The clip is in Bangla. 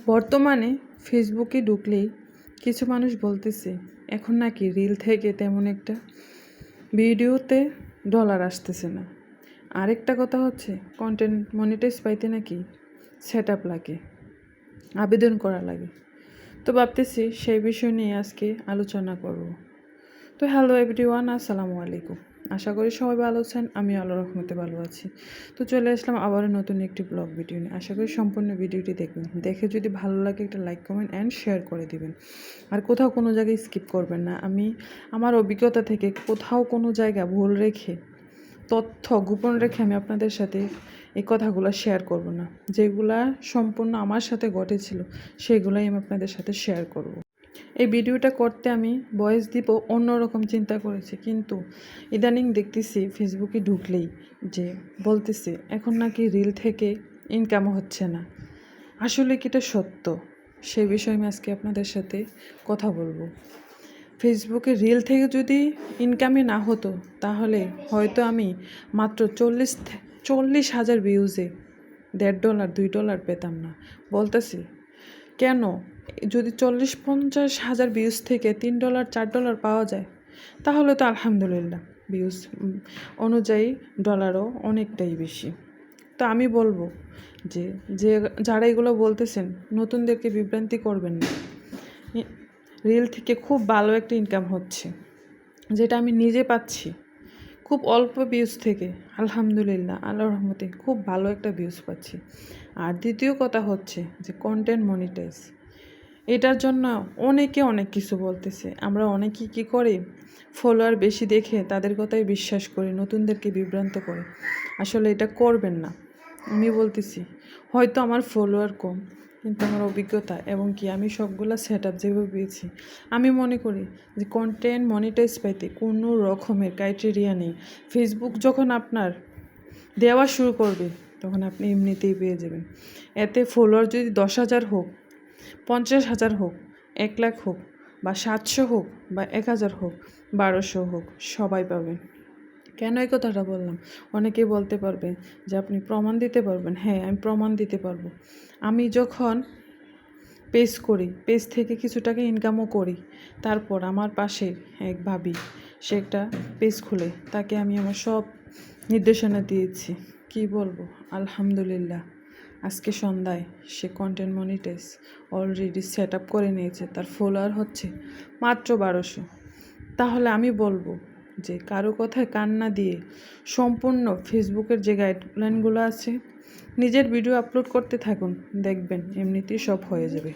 বর্তমানে ফেসবুকে ঢুকলেই কিছু মানুষ বলতেছে এখন নাকি রিল থেকে তেমন একটা ভিডিওতে ডলার আসতেছে না। আরেকটা কথা হচ্ছে কন্টেন্ট মনিটাইজ পাইতে নাকি সেট আপ লাগে, আবেদন করা লাগে। তো ভাবতেছি সেই বিষয় নিয়ে আজকে আলোচনা করব। তো হ্যালো এভরিওয়ান, আসসালামু আলাইকুম। আশা করি সবাই ভালো আছেন, আমি আল্লাহর রহমতে ভালো আছি। তো চলে আসলাম আবারও নতুন একটি ব্লগ ভিডিও নিয়ে। আশা করি সম্পূর্ণ ভিডিওটি দেখবেন, দেখে যদি ভালো লাগে একটা লাইক কমেন্ট অ্যান্ড শেয়ার করে দিবেন। আর কোথাও কোনো জায়গায় স্কিপ করবেন না। আমি আমার অভিজ্ঞতা থেকে কোথাও কোনো জায়গা ভুল রেখে, তথ্য গোপন রেখে আমি আপনাদের সাথে এই কথাগুলো শেয়ার করব না। যেগুলা সম্পূর্ণ আমার সাথে ঘটেছিল সেগুলাই আমি আপনাদের সাথে শেয়ার করব। এই ভিডিওটা করতে আমি ভয়েস দিব অন্যরকম চিন্তা করেছি, কিন্তু ইদানিং দেখতেছি ফেসবুকে ঢুকলেই যে বলতেছে এখন নাকি রিল থেকে ইনকাম হচ্ছে না। আসলে কি এটা সত্য? সেই বিষয়ে আমি আজকে আপনাদের সাথে কথা বলবো। ফেসবুকে রিল থেকে যদি ইনকামই না হতো তাহলে হয়তো আমি মাত্র 40,000 ভিউজে $1.5 $2 পেতাম না। বলতেছি কেন, যদি 40-50 হাজার ভিউজ থেকে $3 $4 পাওয়া যায় তাহলে তো আলহামদুলিল্লাহ, ভিউজ অনুযায়ী ডলারও অনেকটাই বেশি। তো আমি বলবো যে যারা এগুলো বলতেছেন নতুনদেরকে বিভ্রান্তি করবেন না। রিল থেকে খুব ভালো একটা ইনকাম হচ্ছে, যেটা আমি নিজে পাচ্ছি খুব অল্প ভিউজ থেকে। আলহামদুলিল্লাহ, আল্লাহর রহমতে খুব ভালো একটা ভিউজ পাচ্ছি। আর দ্বিতীয় কথা হচ্ছে যে কন্টেন্ট মনিটাইজ, এটার জন্য অনেকে অনেক কিছু বলতেছে। আমরা অনেকেই কী করি, ফলোয়ার বেশি দেখে তাদের কথাই বিশ্বাস করি, নতুনদেরকে বিভ্রান্ত করে। আসলে এটা করবেন না। আমি বলতেছি হয়তো আমার ফলোয়ার কম, কিন্তু আমার অভিজ্ঞতা এবং কি আমি সবগুলো সেট আপ যেভাবে পেয়েছি, আমি মনে করি যে কন্টেন্ট মনিটাইজ পাইতে কোনো রকমের ক্রাইটেরিয়া নেই। ফেসবুক যখন আপনার দেওয়া শুরু করবে তখন আপনি এমনিতেই পেয়ে যাবেন। এতে ফলোয়ার যদি 10,000 হোক, 50,000 হোক, 1 লাখ হোক, বা 700 হোক, বা 1000 হোক, 1200 হোক, সবাই পাবেন। কেন এই কথাটা বললাম? অনেকেই বলতে পারবে যে আপনি প্রমাণ দিতে পারবেন। হ্যাঁ, আমি প্রমাণ দিতে পারবো। আমি যখন পেজ করি, পেজ থেকে কিছু টাকা ইনকামও করি, তারপর আমার পাশে এক ভাবি, সে একটা পেজ খুলে, তাকে আমি আমার সব নির্দেশনা দিয়েছি। কি বলবো, আলহামদুলিল্লাহ আজকে সন্ধ্যায় সে content monetize already set up করে নিয়েছে। তার ফলোয়ার হচ্ছে মাত্র 1200। তাহলে আমি বলবো যে কারো কথায় কান না দিয়ে সম্পূর্ণ ফেসবুকের যে গাইডলাইনগুলো আছে নিজের ভিডিও আপলোড করতে থাকুন, দেখবেন এমনিতেই সব হয়ে যাবে।